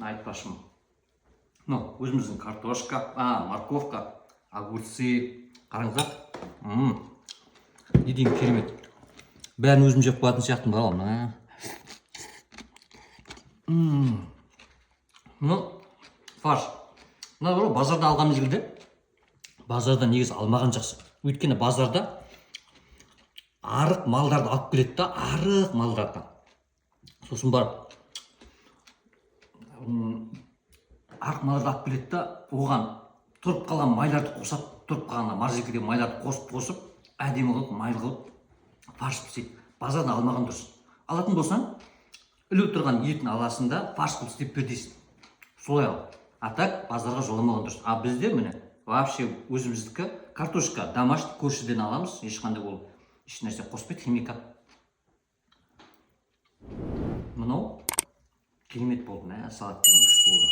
Айтпашым. Өзіміздің картошка, морковка, огурцы. Қараңыздар. Не дейін керемет. Бәрін өзім жеп қоятын сияқтымын балам. Фарш. Базарда алған мезгілде, базарда негізі алмаған жақсы. Өйткені базарда арық малдарды алып келеді да, арық малдарды. Сосын барып, арық малдарды алып келеді да, оған тұрып қалған майларды қосып, тұрып қалған морозилкадағы майларды қосып, әдемі қылып, майлы қылып, фарш піседі. Базардан алмаған дұрыс. Алатын болсаң, іліп тұрған етін аласың да, фарш қылып істеп бер дейсің. Солай ал. Так базарға жоламаған дұрыс. Бізде міне вообще өзіміздікі картошка домашний, көршіден аламыз, ешқандай ол еш нәрсе қоспайды, химикат. Мынау керемет болды, салат деген күшті болды.